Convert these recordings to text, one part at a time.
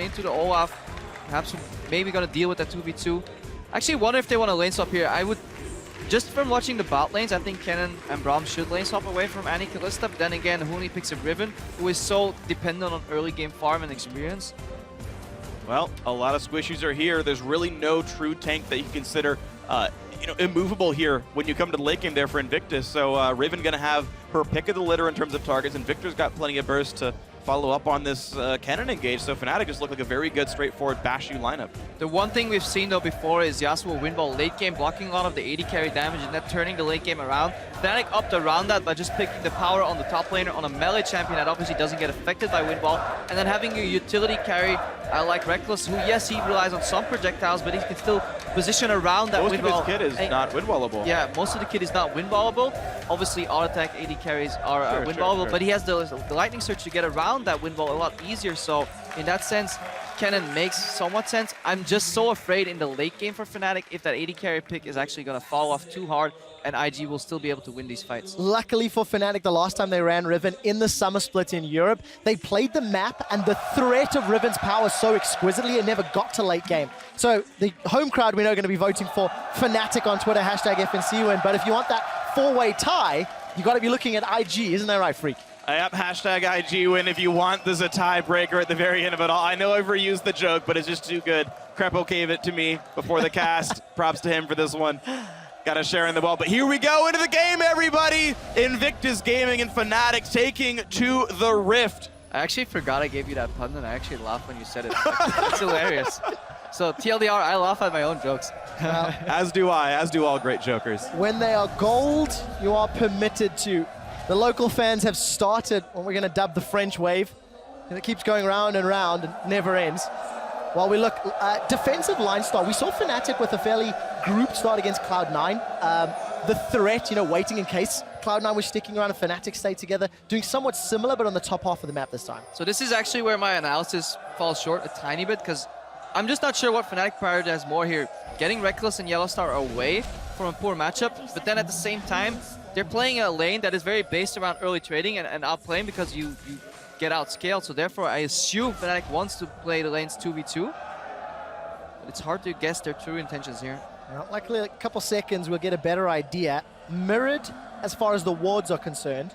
into the Olaf. Perhaps maybe gonna deal with that 2v2. Actually wonder if they want to lane swap here. I would, just from watching the bot lanes, I think Kennen and Braum should lane swap away from ADC Kalista. But then again, Huni picks a Riven, who is so dependent on early game farm and experience. Well, a lot of squishies are here. There's really no true tank that you can consider immovable here when you come to the late game there for Invictus. So Riven gonna have her pick of the litter in terms of targets, and Viktor's got plenty of burst to follow up on this Kennen engage. So Fnatic just look like a very good, straightforward bash you lineup. The one thing we've seen though before is Yasuo win ball late game, blocking a lot of the AD carry damage and then turning the late game around. Fnatic upped around that by just picking the power on the top laner on a melee champion that obviously doesn't get affected by win ball, and then having a utility carry like Rek'Sai, who yes, he relies on some projectiles, but he can still position around that win ball. Most of his kit is not win ballable. Yeah, most of the kit is not win ballable. Obviously, auto attack AD carries are win ballable, but he has the lightning surge to get around that win ball a lot easier. So in that sense, Kennen makes somewhat sense. I'm just so afraid in the late game for Fnatic if that AD carry pick is actually going to fall off too hard and IG will still be able to win these fights. Luckily for Fnatic, the last time they ran Riven in the summer split in Europe, they played the map and the threat of Riven's power so exquisitely it never got to late game. So the home crowd we know are going to be voting for Fnatic on Twitter, hashtag FNC win. But if you want that four-way tie, you got to be looking at IG, isn't that right, Freak? Yep, hashtag IG win if you want the Zzitai breaker at the very end of it all. I know I've reused the joke, but it's just too good. Krepo gave it to me before the cast. Props to him for this one. Gotta share in the ball, but here we go into the game, everybody! Invictus Gaming and Fnatic taking to the Rift. I actually forgot I gave you that pun, and I actually laughed when you said it. It's hilarious. So TLDR, I laugh at my own jokes. As do I, as do all great jokers. When they are gold, you are permitted to. The local fans have started what we're going to dub the French wave, and it keeps going round and round and never ends. While we look, defensive line start, we saw Fnatic with a fairly group start against Cloud9. The threat, waiting in case Cloud9 was sticking around and Fnatic stayed together, doing somewhat similar, but on the top half of the map this time. So this is actually where my analysis falls short a tiny bit, because I'm just not sure what Fnatic prioritizes more here. Getting Rek'Sai and YellowStar away from a poor matchup, but then at the same time, they're playing a lane that is very based around early trading and outplaying because you get outscaled. So therefore, I assume Fnatic wants to play the lanes 2v2. But it's hard to guess their true intentions here. Well, likely a couple seconds we'll get a better idea. Mirrored as far as the wards are concerned.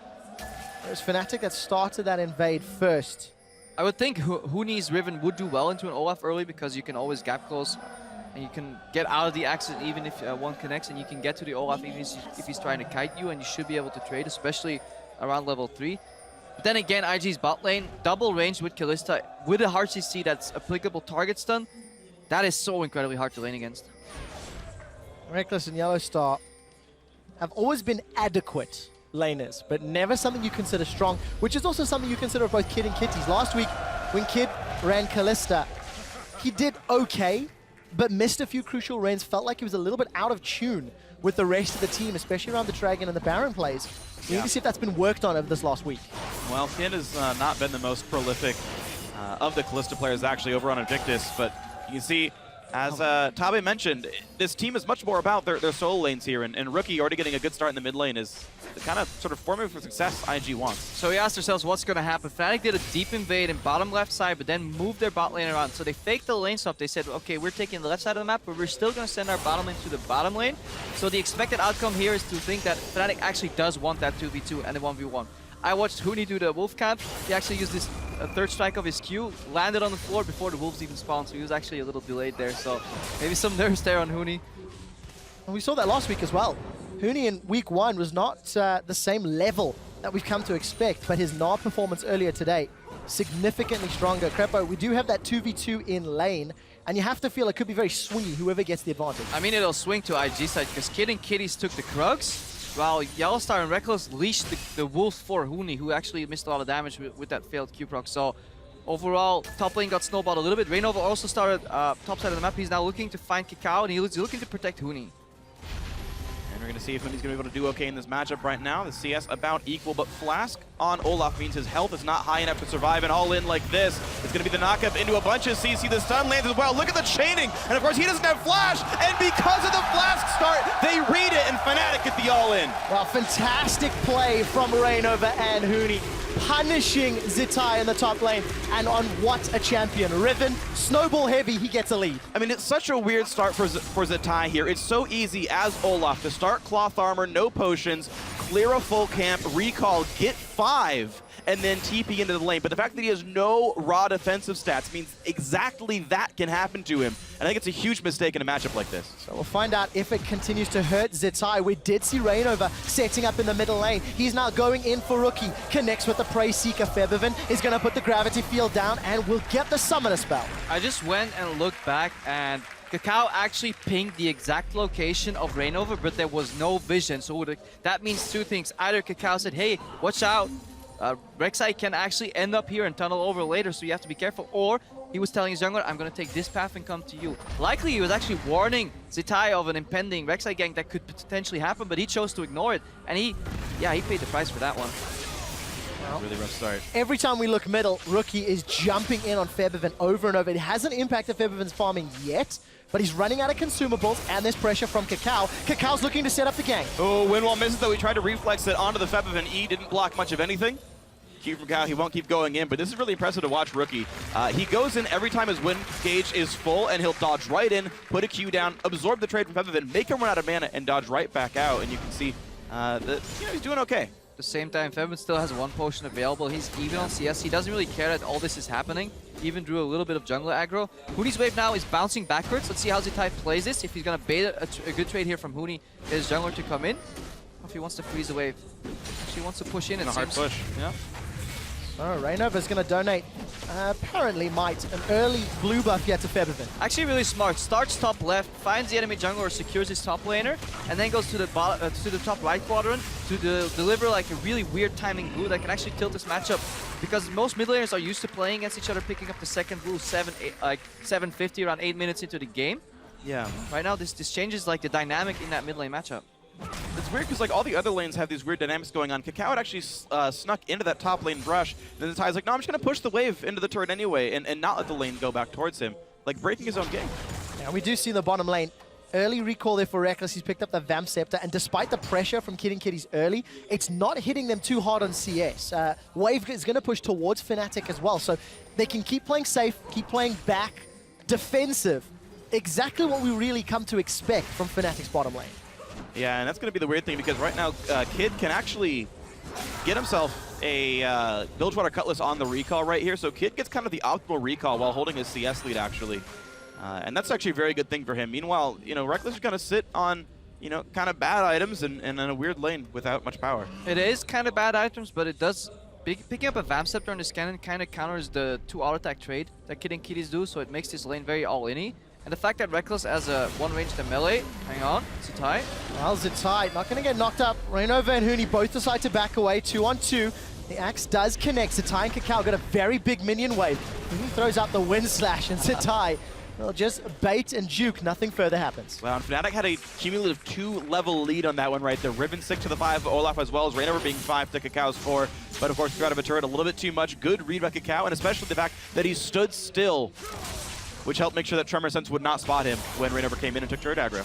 There's Fnatic that started that invade first. I would think Huni's Riven would do well into an Olaf early because you can always gap close and you can get out of the axis even if one connects, and you can get to the Olaf even if he's trying to kite you, and you should be able to trade, especially around level 3. But then again, IG's bot lane, double range with Kalista, with a hard CC that's applicable target stun, that is so incredibly hard to lane against. Rek'Sai and YellowStar have always been adequate laners, but never something you consider strong, which is also something you consider both Kid and Kitties. Last week, when Kid ran Kalista, he did okay, but missed a few crucial reigns, felt like he was a little bit out of tune with the rest of the team, especially around the Dragon and the Baron plays. We need to see if that's been worked on over this last week. Well, Kid has not been the most prolific of the Kalista players actually over on Invictus, but you can see, as Tabe mentioned, this team is much more about their solo lanes here, and Rookie already getting a good start in the mid lane is the kind of sort of formula for success IG wants. So we asked ourselves what's going to happen. Fnatic did a deep invade in bottom left side, but then moved their bot lane around. So they faked the lane swap. They said, okay, we're taking the left side of the map, but we're still going to send our bottom lane to the bottom lane. So the expected outcome here is to think that Fnatic actually does want that 2v2 and a 1v1. I watched Huni do the wolf camp. He actually used this third strike of his Q, landed on the floor before the wolves even spawned, so he was actually a little delayed there. So maybe some nerves there on Huni. And we saw that last week as well. Huni in week 1 was not the same level that we've come to expect, but his Gnar performance earlier today, significantly stronger. Krepo, we do have that 2v2 in lane, and you have to feel it could be very swingy, whoever gets the advantage. I mean, it'll swing to IG side, because Kid and Kitties took the Krugs, while YellowStar and Rek'Sai leashed the Wolves for Huni, who actually missed a lot of damage with that failed Q-proc. So overall, top lane got snowballed a little bit. Reignover also started top side of the map. He's now looking to find KaKAO, and he's looking to protect Huni. And we're going to see if Huni's going to be able to do okay in this matchup right now. The CS about equal, but Flask on Olaf means his health is not high enough to survive, and all in like this. It's going to be the knockup into a bunch of CC. The stun lands as well. Look at the chaining, and of course he doesn't have flash, and because of the Flask start, they read it, and Fnatic get the all in. Well, fantastic play from Reignover and Huni. punishing Zzitai in the top lane. And on what a champion. Riven, snowball heavy, he gets a lead. I mean, it's such a weird start for Zzitai here. It's so easy as Olaf to start cloth armor, no potions, clear a full camp, recall, get 5, and then TP into the lane. But the fact that he has no raw defensive stats means exactly that can happen to him. And I think it's a huge mistake in a matchup like this. So we'll find out if it continues to hurt Zzitai. We did see Reignover setting up in the middle lane. He's now going in for Rookie. Connects with the Prey Seeker. Febiven is going to put the gravity field down and will get the summoner spell. I just went and looked back, and KaKAO actually pinged the exact location of Reignover, but there was no vision. So that means two things. Either KaKAO said, hey, watch out, Rek'Sai can actually end up here and tunnel over later, so you have to be careful. Or he was telling his jungler, I'm going to take this path and come to you. Likely he was actually warning Zzitai of an impending Rek'Sai gank that could potentially happen, but he chose to ignore it. And he paid the price for that one. Really rough start. Every time we look middle, Rookie is jumping in on Febiven over and over. It hasn't impacted Febiven's farming yet, but he's running out of consumables, and there's pressure from KaKAO. KaKAO's looking to set up the gank. Oh, Winwall misses, though. He tried to reflex it onto the Febiven. E didn't block much of anything. Q from KaKAO, he won't keep going in, but this is really impressive to watch Rookie. He goes in every time his win gauge is full, and he'll dodge right in, put a Q down, absorb the trade from Febiven, make him run out of mana, and dodge right back out. And you can see that he's doing okay. At the same time, Febiven still has one potion available. He's even on CS. He doesn't really care that all this is happening. He even drew a little bit of jungler aggro. Huni's wave now is bouncing backwards. Let's see how Zzitai plays this. If he's going to bait a good trade here from Huni, his jungler to come in. Or if he wants to freeze the wave. Actually wants to push in, it a hard push. Yeah. Oh, Reignover's going to donate, apparently might, an early blue buff here to Febiven. Actually really smart. Starts top left, finds the enemy jungler or secures his top laner, and then goes to the top right quadrant to deliver like a really weird timing blue that can actually tilt this matchup, because most mid laners are used to playing against each other, picking up the second blue 750 around 8 minutes into the game. Yeah. Right now this changes like the dynamic in that mid lane matchup. It's weird because like all the other lanes have these weird dynamics going on. KaKAO had actually snuck into that top lane brush. Then Zzetai's like, no, I'm just going to push the wave into the turret anyway and not let the lane go back towards him. Like breaking his own game. Yeah, we do see in the bottom lane. Early recall there for Rek'Sai. He's picked up the Vamp Scepter, and despite the pressure from Kitties early, it's not hitting them too hard on CS. Wave is going to push towards Fnatic as well, so they can keep playing safe, keep playing back, defensive. Exactly what we really come to expect from Fnatic's bottom lane. Yeah, and that's going to be the weird thing, because right now Kid can actually get himself a Bilgewater Cutlass on the recall right here. So Kid gets kind of the optimal recall while holding his CS lead, actually. And that's actually a very good thing for him. Meanwhile, Rek'Sai is going to sit on, kind of bad items and in a weird lane without much power. It is kind of bad items, but it does... Picking up a Vamp Scepter on this cannon kind of counters the 2 auto-attack trade that Kid and Kitties do, so it makes this lane very all-in-y. And the fact that Rek'Sai has a one range to melee, hang on, Zzitai. Well, Zzitai not going to get knocked up. Reignover and Huni both decide to back away, 2-on-2. The axe does connect. Zzitai and KaKAO got a very big minion wave. Huni throws out the Wind Slash, and Zzitai will just bait and juke. Nothing further happens. Wow, and Fnatic had a cumulative 2-level lead on that one right there. Riven 6 to the 5, Olaf as well as Reignover being 5 to KaKAO's 4. But of course, threw out of a turret a little bit too much. Good read by KaKAO, and especially the fact that he stood still, which helped make sure that Tremor Sense would not spot him when Reignover came in and took turret aggro.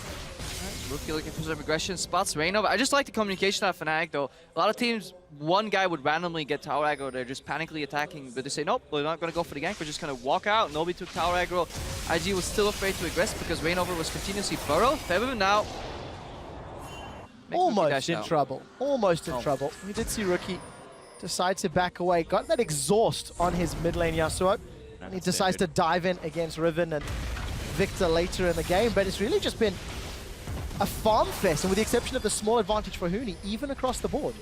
Rookie looking for some aggression, spots Reignover. I just like the communication out of Fnatic though. A lot of teams, one guy would randomly get tower aggro, they're just panically attacking, but they say, nope, we're not going to go for the gank, we're just going to walk out. Nobody took tower aggro. IG was still afraid to aggress because Reignover was continuously burrow. Febiven now... Almost in trouble. Almost in trouble. We did see Rookie decide to back away. Got that exhaust on his mid lane Yasuo. And he decides to dive in against Riven and Viktor later in the game, but it's really just been a farm fest, and with the exception of the small advantage for Huni, even across the board.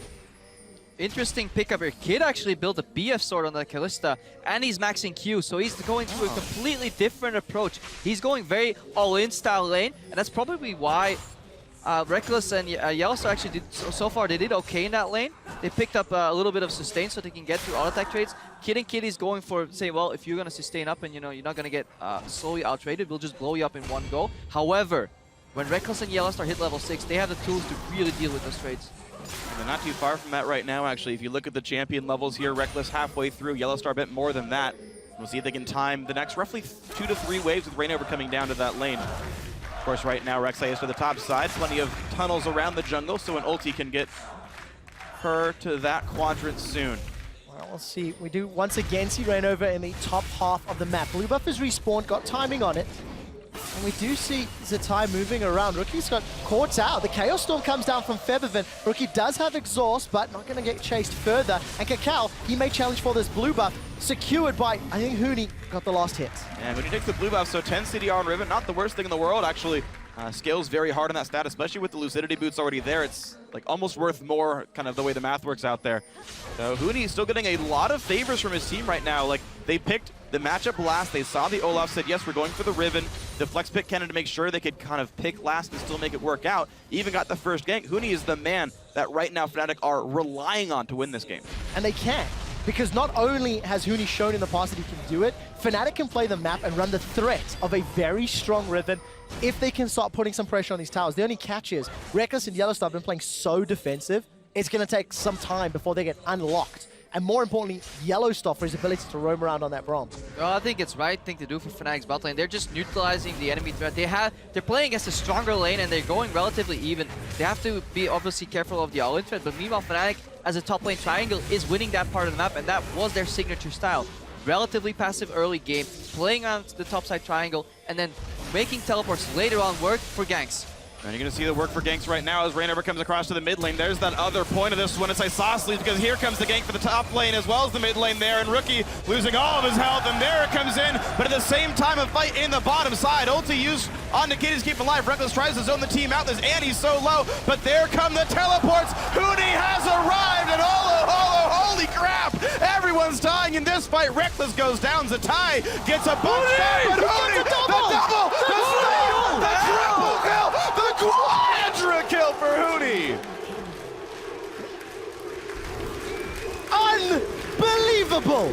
Interesting pickup here. Kid actually built a BF sword on the Kalista, and he's maxing Q, so he's going through a completely different approach. He's going very all-in style lane, and that's probably why Rek'Sai and YellowStar actually did, so far they did okay in that lane. They picked up a little bit of sustain so they can get through auto-attack trades. Kid and Kitties going for, say, well, if you're going to sustain up and you're not going to get slowly out-traded, we'll just blow you up in one go. However, when Rekkles and YellowStar hit level 6, they have the tools to really deal with those trades. And they're not too far from that right now, actually. If you look at the champion levels here, Rek'Sai halfway through, YellowStar a bit more than that. We'll see if they can time the next roughly 2 to 3 waves with Reignover coming down to that lane. Of course, right now, Rek'Sai is to the top side. Plenty of tunnels around the jungle, so an ulti can get her to that quadrant soon. Well, we'll see. We do once again see Reignover in the top half of the map. Blue buff is respawned, got timing on it. And we do see Zzitai moving around. Rookie's got caught out. The Chaos Storm comes down from Febiven. Rookie does have exhaust, but not going to get chased further. And KaKAO, he may challenge for this blue buff. Secured by, I think Huni got the last hit. And when he takes the blue buff, so 10 CDR on Riven, not the worst thing in the world, actually. Scales very hard on that stat, especially with the Lucidity boots already there. It's like almost worth more, kind of the way the math works out there. So Huni is still getting a lot of favors from his team right now. Like, they picked the matchup last, they saw the Olaf, said, yes, we're going for the Riven. The flex pick Kennen to make sure they could kind of pick last and still make it work out. Even got the first gank. Huni is the man that right now Fnatic are relying on to win this game. And they can. Because not only has Huni shown in the past that he can do it, Fnatic can play the map and run the threat of a very strong Riven if they can start putting some pressure on these towers. The only catch is, Rek'Sai and YellowStar have been playing so defensive, it's going to take some time before they get unlocked. And more importantly, YellowStar for his ability to roam around on that Braum. Well, I think it's the right thing to do for Fnatic's bot lane. They're just neutralizing the enemy threat. They're playing against a stronger lane and they're going relatively even. They have to be obviously careful of the all-in threat, but meanwhile Fnatic as a top lane triangle is winning that part of the map, and that was their signature style. Relatively passive early game, playing on the top side triangle, and then making teleports later on work for ganks. And you're going to see the work for ganks right now as Reignover comes across to the mid lane. There's that other point of this one. It's isosceles because here comes the gank for the top lane as well as the mid lane there. And Rookie losing all of his health, and there it comes in. But at the same time, a fight in the bottom side. Ulti used on the Kitties keep alive. Rek'Sai tries to zone the team out. This Annie's so low, but there come the teleports. Huni has arrived, and holy crap! Everyone's dying in this fight. Rek'Sai goes down. Zzitai gets a bunch back, but Huni, the double, the steal, the triple kill, the quadra kill for Huni. Unbelievable!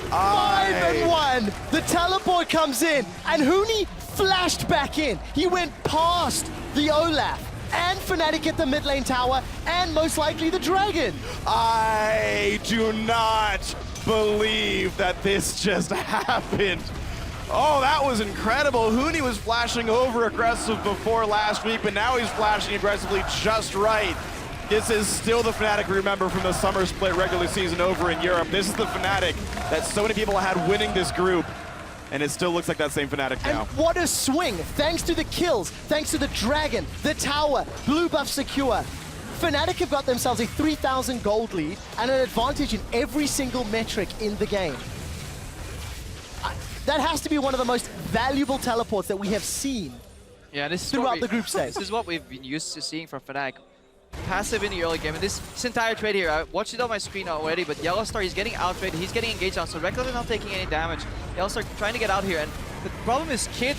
5-1. The teleport comes in, and Huni flashed back in. He went past the Olaf and Fnatic at the mid lane tower, and most likely the Dragon. I do not believe that this just happened. Oh, that was incredible. Huni was flashing over aggressive before last week, but now he's flashing aggressively just right. This is still the Fnatic we remember from the summer split regular season over in Europe. This is the Fnatic that so many people had winning this group, and it still looks like that same Fnatic now. And what a swing, thanks to the kills, thanks to the Dragon, the tower, blue buff secure. Fnatic have got themselves a 3,000 gold lead and an advantage in every single metric in the game. That has to be one of the most valuable teleports that we have seen throughout the group stage. This is what we've been used to seeing from Fnatic. Passive in the early game, and this entire trade here, I watched it on my screen already, but YellowStar, he's getting out-traded, he's getting engaged on, so Rek'Sai is not taking any damage. YellowStar trying to get out here, and the problem is Kid,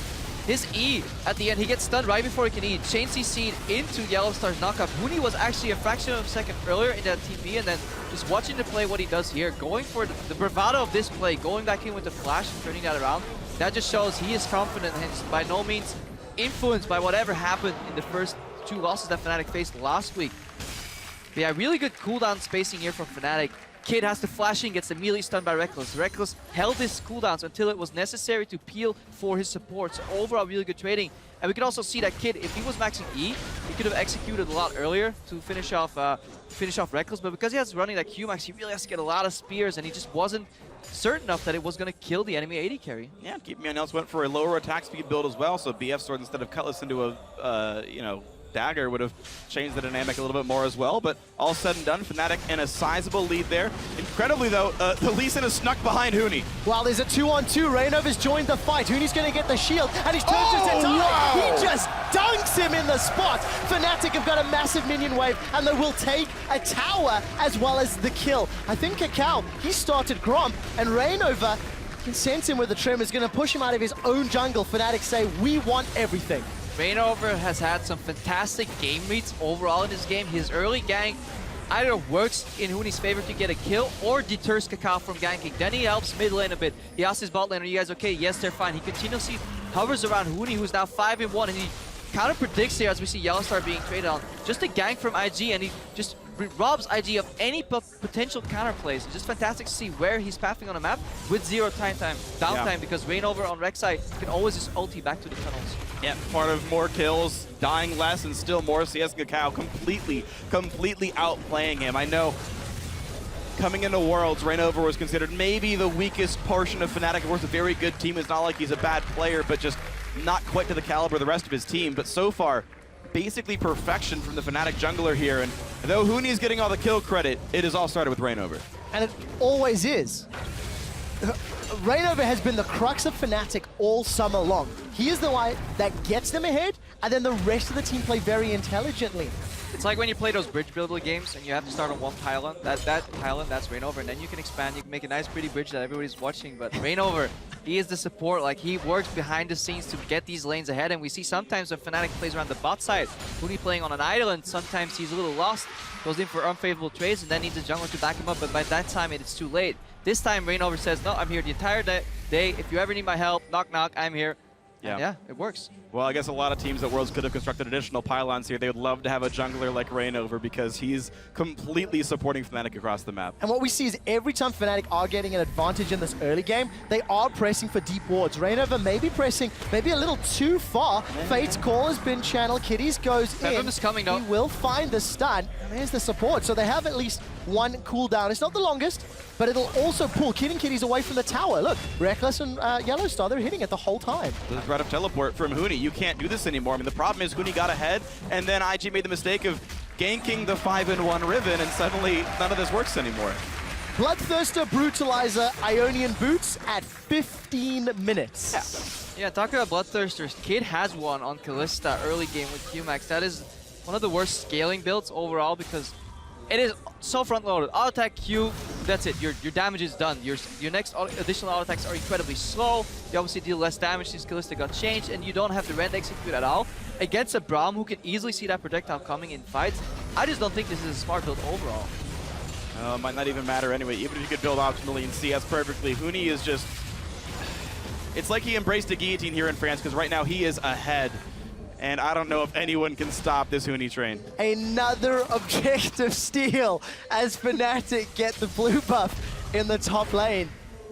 his E at the end, he gets stunned right before he can E, chain CC'd into YellowStar's knockup. Huni was actually a fraction of a second earlier in that TP, and then just watching the play what he does here, going for the bravado of this play, going back in with the flash and turning that around, that just shows he is confident and he's by no means influenced by whatever happened in the first two losses that Fnatic faced last week. But yeah, really good cooldown spacing here from Fnatic. Kid has to flash in, gets immediately stunned by Rek'Sai. Rek'Sai held his cooldowns until it was necessary to peel for his support. So overall, really good trading. And we can also see that Kid, if he was maxing E, he could have executed a lot earlier to finish off Rek'Sai. But because he has running that Q-max, he really has to get a lot of spears, and he just wasn't certain enough that it was going to kill the enemy AD carry. Yeah, Keep Me On else went for a lower attack speed build as well, so BF sword instead of Cutlass into a, dagger would have changed the dynamic a little bit more as well, but all said and done, Fnatic in a sizable lead there. Incredibly though, the Lee Sin is snuck behind Huni. Well, there's a 2-on-2. Reignover's joined the fight. Huni's going to get the shield, and he's turned to Zzitai. Wow. He just dunks him in the spot. Fnatic have got a massive minion wave, and they will take a tower as well as the kill. I think KaKAO, he started Gromp, and Reignover can sense him with the trim, is going to push him out of his own jungle. Fnatic say, we want everything. Reignover has had some fantastic game reads overall in this game. His early gank either works in Huni's favor to get a kill or deters KaKAO from ganking. Then he helps mid lane a bit. He asks his bot lane, are you guys okay? Yes, they're fine. He continuously hovers around Huni, who's now 5-1, and he kind of predicts here as we see YellowStar being traded on. Just a gank from IG, and he just robs IG of any potential counterplays. It's just fantastic to see where he's pathing on a map with zero downtime, because Reignover on Rek'Sai can always just ulti back to the tunnels. Yeah, part of more kills, dying less, and still more CS KaKAO completely outplaying him. I know coming into Worlds, Reignover was considered maybe the weakest portion of Fnatic. Of course, a very good team. It's not like he's a bad player, but just not quite to the caliber of the rest of his team. But so far, basically perfection from the Fnatic jungler here. And though Huni is getting all the kill credit, it has all started with Reignover. And it always is. Reignover has been the crux of Fnatic all summer long. He is the one that gets them ahead, and then the rest of the team play very intelligently. It's like when you play those bridge builder games and you have to start on one pylon. That pylon, that's Reignover, and then you can expand, you can make a nice pretty bridge that everybody's watching. But Reignover, he is the support. Like, he works behind the scenes to get these lanes ahead, and we see sometimes when Fnatic plays around the bot side, Huni playing on an island, sometimes he's a little lost, goes in for unfavorable trades, and then needs a jungler to back him up, but by that time it's too late. This time Reignover says, no, I'm here the entire day. If you ever need my help, knock knock, I'm here. Yeah. And yeah, it works. Well, I guess a lot of teams at Worlds could have constructed additional pylons here. They would love to have a jungler like Reignover because he's completely supporting Fnatic across the map. And what we see is every time Fnatic are getting an advantage in this early game, they are pressing for deep wards. Reignover may be pressing maybe a little too far. Fate's call has been channeled. Kitties goes Febiven in. is coming though. He will find the stun. And there's the support. So they have at least one cooldown. It's not the longest, but it'll also pull Kitties away from the tower. Look, Rek'Sai and YellowStar, they're hitting it the whole time. The threat of teleport from Huni. You can't do this anymore. I mean, the problem is Huni got ahead, and then IG made the mistake of ganking the 5-in-1 Riven, and suddenly none of this works anymore. Bloodthirster, Brutalizer, Ionian Boots at 15 minutes. Yeah, talking about Bloodthirsters, Kid has one on Kalista early game with Qmax. That is one of the worst scaling builds overall because it is so front-loaded. Auto attack Q, that's it. Your damage is done. Your next additional auto attacks are incredibly slow. You obviously deal less damage since Kalista got changed, and you don't have the rend execute at all. Against a Braum who can easily see that projectile coming in fights, I just don't think this is a smart build overall. Might not even matter anyway. Even if you could build optimally and CS perfectly, Huni is just... It's like he embraced a guillotine here in France, because right now he is ahead. And I don't know if anyone can stop this Huni train. Another objective steal as Fnatic get the blue buff in the top lane.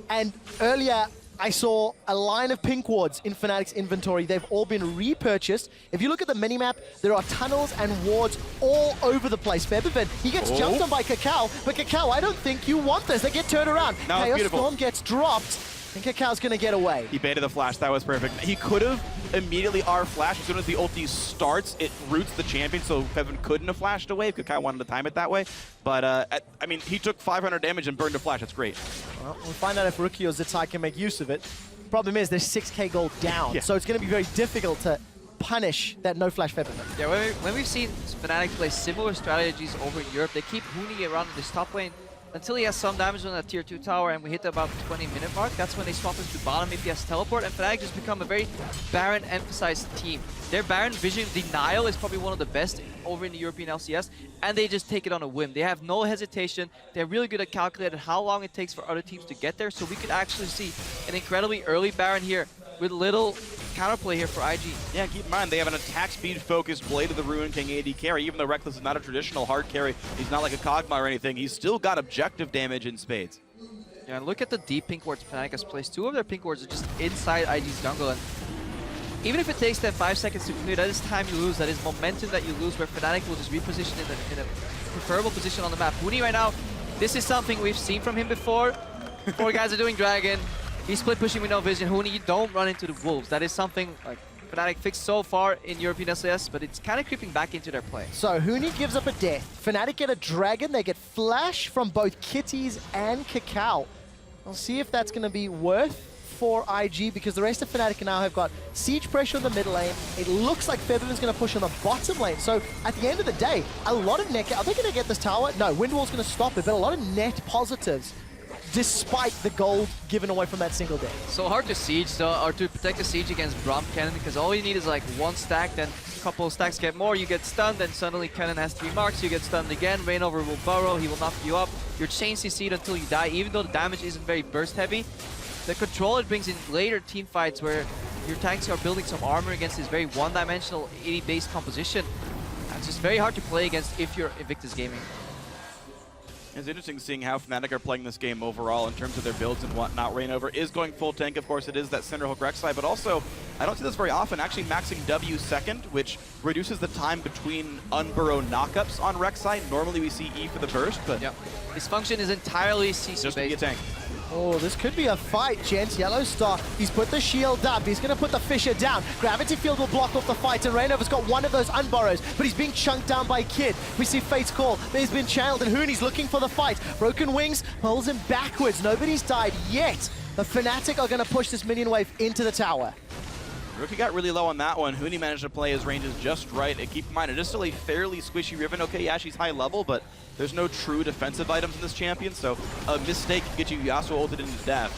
And earlier, I saw a line of pink wards in Fnatic's inventory. They've all been repurchased. If you look at the minimap, there are tunnels and wards all over the place. Febiven, he gets jumped on by KaKAO, but KaKAO, I don't think you want this. They get turned around. No, Chaos beautiful. Storm gets dropped, and KaKAO's gonna get away. He baited the flash. That was perfect. He could have immediately R-flash. As soon as the ulti starts, it roots the champion, so Febiven couldn't have flashed away if KaKAO wanted to time it that way. But, I mean, he took 500 damage and burned a flash. That's great. Well, we'll find out if Rookie or Zzitai can make use of it. Problem is, there's 6k gold down, so it's going to be very difficult to punish that no-flash Febiven. Yeah, when we've seen Fnatic play similar strategies over in Europe, they keep Huni around this top lane until he has some damage on that tier 2 tower, and we hit about the 20-minute mark. That's when they swap him to bottom if he has teleport, and Fnatic just become a very Baron-emphasized team. Their Baron vision denial is probably one of the best over in the European LCS, and they just take it on a whim. They have no hesitation. They're really good at calculating how long it takes for other teams to get there, so we could actually see an incredibly early Baron here with little counterplay here for IG. Yeah, keep in mind, they have an attack speed focused Blade of the Ruin King AD carry. Even though Rek'Sai is not a traditional hard carry, he's not like a Kog'Maw or anything, he's still got objective damage in spades. Yeah, and look at the deep pink wards Fnatic has placed. 2 of their pink wards are just inside IG's jungle, and even if it takes them 5 seconds to clear, that is time you lose, that is momentum that you lose, where Fnatic will just reposition in a preferable position on the map. Huni right now, this is something we've seen from him before. 4 guys are doing Dragon. He's split pushing with no vision. Huni, you don't run into the wolves. That is something like Fnatic fixed so far in European LCS, but it's kind of creeping back into their play. So Huni gives up a death. Fnatic get a dragon. They get flash from both Kitties and KaKAO. We'll see if that's going to be worth for IG, because the rest of Fnatic now have got siege pressure in the mid lane. It looks like Febiven's going to push on the bottom lane. So at the end of the day, a lot of net... Are they going to get this tower? No, Windwall's going to stop it, but a lot of net positives despite the gold given away from that single day. So hard to siege though, or to protect the siege against Braum Kennen, because all you need is like 1 stack, then a couple of stacks get more, you get stunned, then suddenly Kennen has 3 marks, you get stunned again, Reignover will burrow, he will knock you up, you're chain CC'd until you die, even though the damage isn't very burst heavy. The control it brings in later team fights where your tanks are building some armor against this very one-dimensional 80-based composition. And it's just very hard to play against if you're Invictus Gaming. It's interesting seeing how Fnatic are playing this game overall in terms of their builds and whatnot. Reignover is going full tank, of course it is that center hook Rek'Sai, but also, I don't see this very often, actually maxing W second, which reduces the time between unburrow knockups on Rek'Sai. Normally we see E for the burst, but His function is entirely CC Just be a based. tank. Oh, this could be a fight, gents. YellowStar, he's put the shield up. He's going to put the Fisher down. Gravity Field will block off the fight, and Reignover's got one of those unburrows, but he's being chunked down by Kid. We see Fate's Call. He's been channeled, and Huni's looking for the fight. Broken Wings pulls him backwards. Nobody's died yet. The Fnatic are going to push this minion wave into the tower. Rookie got really low on that one. Huni managed to play his ranges just right. And keep in mind, it is still a fairly squishy Riven. Okay, yeah, she's high level, but there's no true defensive items in this champion, so a mistake can get you Yasuo ulted into death.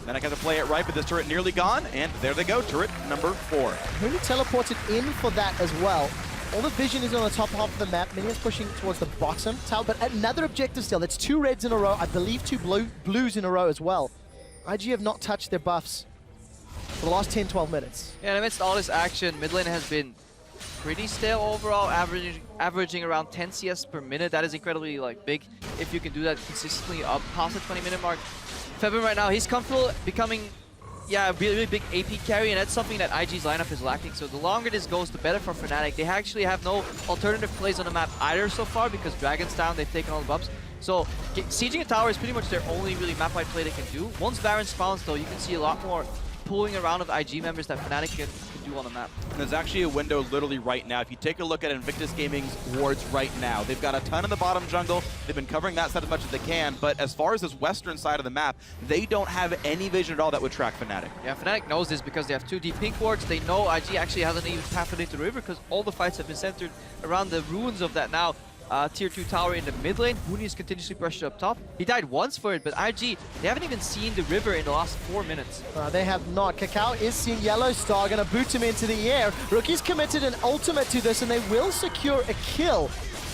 Then I got to play it right, but this turret nearly gone, and there they go, turret number 4. Huni teleported in for that as well. All the vision is on the top half of the map. Minions pushing towards the bottom tower, but another objective still. That's 2 reds in a row. I believe 2 blues in a row as well. IG have not touched their buffs for the last 10-12 minutes. Yeah, and amidst all this action, mid lane has been pretty stale overall, averaging around 10 CS per minute. That is incredibly big if you can do that consistently up past the 20-minute mark. Febiven right now, he's comfortable becoming a really big AP carry, and that's something that IG's lineup is lacking. So the longer this goes, the better for Fnatic. They actually have no alternative plays on the map either so far because Dragon's down, they've taken all the bumps. So sieging a tower is pretty much their only really map-wide play they can do. Once Baron spawns though, you can see a lot more pulling around of IG members that Fnatic can do on the map. And there's actually a window literally right now. If you take a look at Invictus Gaming's wards right now, they've got a ton in the bottom jungle. They've been covering that side as much as they can, but as far as this western side of the map, they don't have any vision at all that would track Fnatic. Yeah, Fnatic knows this because they have 2 deep pink wards. They know IG actually hasn't even pathed into the river because all the fights have been centered around the ruins of that now. Tier 2 tower in the mid lane. Huni is continuously pressured up top. He died once for it, but IG, they haven't even seen the river in the last 4 minutes. They have not. KaKAO is seeing YellowStar, going to boot him into the air. Rookie's committed an ultimate to this, and they will secure a kill.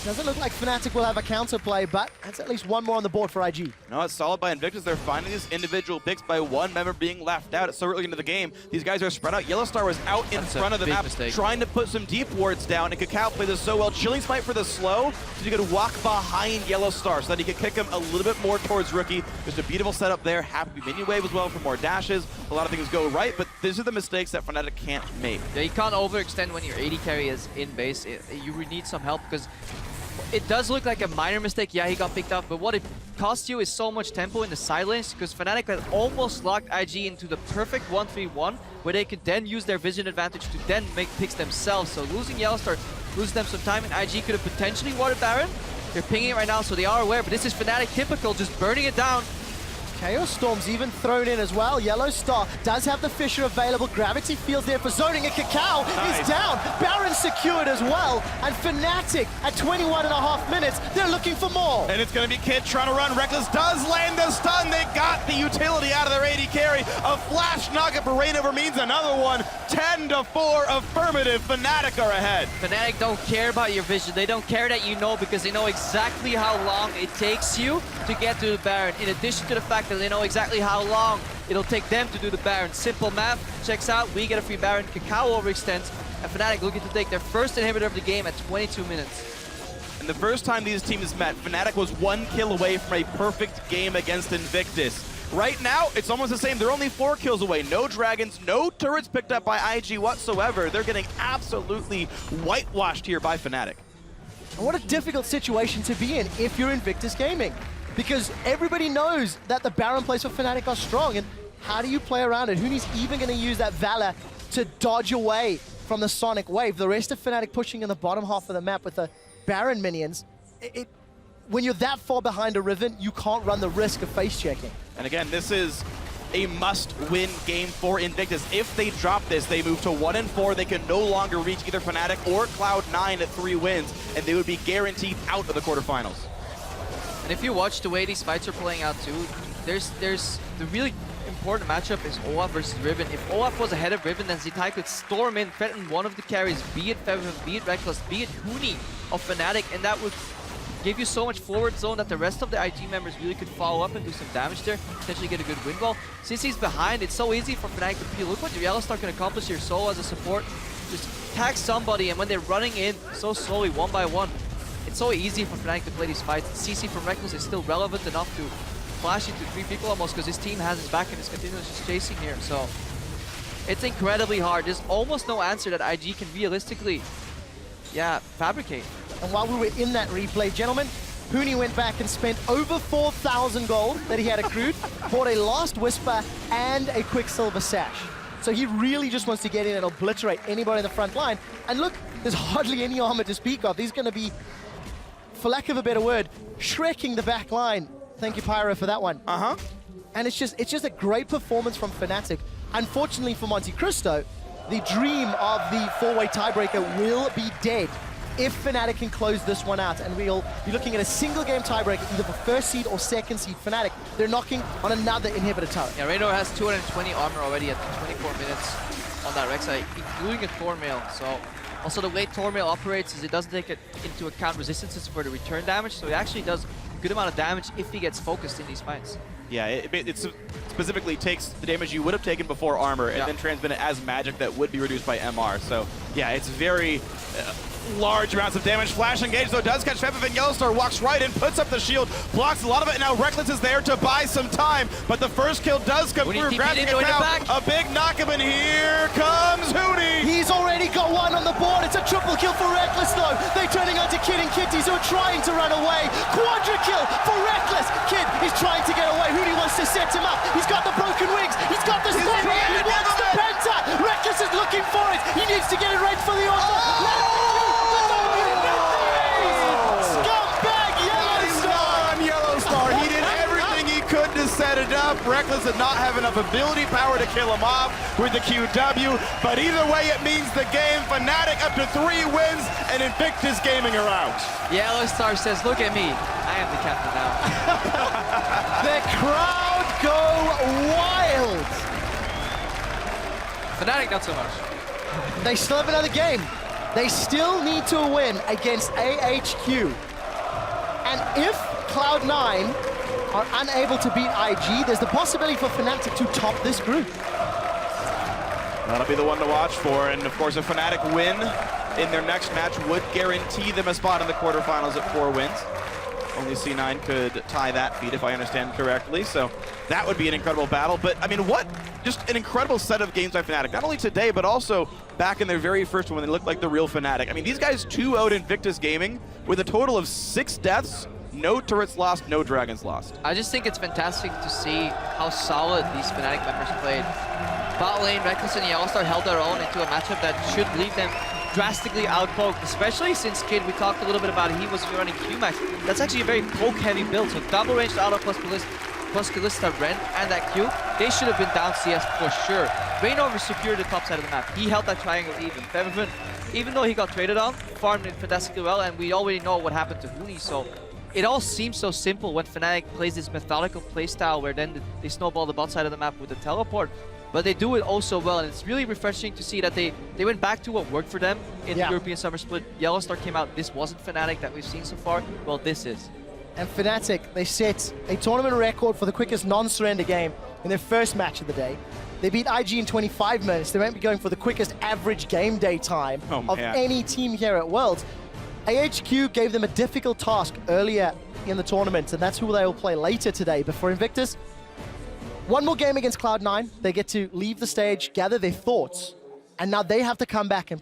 Doesn't look like Fnatic will have a counterplay, but that's at least one more on the board for IG. No, it's solid by Invictus. They're finding these individual picks by one member being left out. It's so early into the game. These guys are spread out. YellowStar was out in front of the map, trying to put some deep wards down, and KaKAO played this so well. Chilling Smite for the slow, so you could walk behind YellowStar so that he could kick him a little bit more towards Rookie. Just a beautiful setup there. Happy minion wave as well for more dashes. A lot of things go right, but these are the mistakes that Fnatic can't make. Yeah, you can't overextend when your AD carry is in base. You would need some help because it does look like a minor mistake. Yeah, he got picked up, but what it costs you is so much tempo in the side lanes because Fnatic had almost locked IG into the perfect 1-3-1 where they could then use their vision advantage to then make picks themselves. So losing YellowStar loses them some time, and IG could have potentially warded Baron. They're pinging it right now, so they are aware, but this is Fnatic typical, just burning it down. Chaos Storm's even thrown in as well. YellowStar does have the Fisher available. Gravity Field there for zoning, and KaKAO is down. Baron secured as well. And Fnatic at 21.5 minutes, they're looking for more. And it's going to be Kid trying to run. Rek'Sai does land the stun. They got the utility out of their AD carry. A flash knockup for Reignover means another one. 10-4 affirmative. Fnatic are ahead. Fnatic don't care about your vision. They don't care that you know because they know exactly how long it takes you to get to the Baron. In addition to the fact that they know exactly how long it'll take them to do the Baron. Simple math checks out. We get a free Baron. KaKAO overextends. And Fnatic looking to take their first inhibitor of the game at 22 minutes. And the first time these teams met, Fnatic was 1 kill away from a perfect game against Invictus. Right now, it's almost the same. They're only 4 kills away. No dragons, no turrets picked up by IG whatsoever. They're getting absolutely whitewashed here by Fnatic. And what a difficult situation to be in if you're Invictus Gaming. Because everybody knows that the Baron plays for Fnatic are strong, and how do you play around it? Huni's even going to use that Valor to dodge away from the Sonic Wave. The rest of Fnatic pushing in the bottom half of the map with the Baron minions. When you're that far behind a Riven, you can't run the risk of face checking. And again, this is a must-win game for Invictus. If they drop this, they move to 1-4. They can no longer reach either Fnatic or Cloud9 at 3 wins, and they would be guaranteed out of the quarterfinals. And if you watch the way these fights are playing out too, there's the really important matchup is Olaf versus Riven. If Olaf was ahead of Riven, then Zzitai could storm in, threaten one of the carries, be it Febiven, be it Rek'Sai, be it Huni of Fnatic, and that would give you so much forward zone that the rest of the IG members really could follow up and do some damage there, potentially get a good win ball. Since he's behind, it's so easy for Fnatic to peel. Look what YellowStar can accomplish here solo as a support. Just tag somebody, and when they're running in so slowly, one by one, it's so easy for Fnatic to play these fights. CC from Rek'Sai is still relevant enough to flash into 3 people almost because his team has his back and is continuously just chasing here. So it's incredibly hard. There's almost no answer that IG can realistically, fabricate. And while we were in that replay, gentlemen, Huni went back and spent over 4,000 gold that he had accrued, bought a Last Whisper and a Quicksilver Sash. So he really just wants to get in and obliterate anybody in the front line. And look, there's hardly any armor to speak of. He's going to be, for lack of a better word, shrekking the back line. Thank you, Pyro, for that one. And it's just a great performance from Fnatic. Unfortunately for Monte Cristo, the dream of the four-way tiebreaker will be dead if Fnatic can close this one out, and we'll be looking at a single-game tiebreaker, either for first seed or second seed Fnatic. They're knocking on another inhibitor turret. Yeah, Reignover has 220 armor already at 24 minutes on that Rek'Sai, including a Thornmail. So also the way Thornmail operates is it doesn't take into account resistances for the return damage, so it actually does a good amount of damage if he gets focused in these fights. Yeah, it specifically takes the damage you would have taken before armor and then transmit it as magic that would be reduced by MR. So yeah, it's very large amounts of damage. Flash engage though does catch Febiven. YellowStar walks right in, puts up the shield, blocks a lot of it, and now Rek'Sai is there to buy some time, but the first kill does come through, grabbing it now. A big knock-up, and here comes Huni! He's already got one on the board. It's a triple kill for Rek'Sai though. They're turning on to Kid and Kitties who are trying to run away. Quadra kill for Rek'Sai. Kid is trying to get away. Huni wants to set him up. He's got the broken wings. He's got the stun. He wants the penta. Rek'Sai is looking for it. He needs to get it right for the auto. To set it up. Rek'Sai did not have enough ability power to kill him off with the QW, but either way it means the game. Fnatic up to 3 wins and Invictus gaming her out. YellowStar says, look at me, I am the captain now. The crowd go wild. Fnatic not so much. They still have another game. They still need to win against AHQ. And if Cloud9 are unable to beat IG, there's the possibility for Fnatic to top this group. That'll be the one to watch for, and of course a Fnatic win in their next match would guarantee them a spot in the quarterfinals at 4 wins. Only C9 could tie that feat, if I understand correctly, so that would be an incredible battle. But I mean, what just an incredible set of games by Fnatic, not only today, but also back in their very first one when they looked like the real Fnatic. I mean, these guys 2-0'd Invictus Gaming with a total of 6 deaths, no turrets lost, no dragons lost. I just think it's fantastic to see how solid these Fnatic members played. Bot lane, Rek'Sai and YellowStar held their own into a matchup that should leave them drastically outpoked, especially since Kid, we talked a little bit about he was running Q-Max. That's actually a very poke-heavy build, so double-ranged auto plus Kalista Ren and that Q, they should have been down CS for sure. Reignover secured the top side of the map. He held that triangle even. Febiven, even though he got traded on, farmed it fantastically well, and we already know what happened to Huni, so it all seems so simple when Fnatic plays this methodical playstyle where then they snowball the bot side of the map with the teleport. But they do it oh so well, and it's really refreshing to see that they went back to what worked for them in the European Summer Split. YellowStar came out, this wasn't Fnatic that we've seen so far. Well, this is. And Fnatic, they set a tournament record for the quickest non-surrender game in their first match of the day. They beat IG in 25 minutes. They might be going for the quickest average game day time of any team here at Worlds. AHQ gave them a difficult task earlier in the tournament, and that's who they will play later today. But for Invictus, one more game against Cloud9. They get to leave the stage, gather their thoughts, and now they have to come back and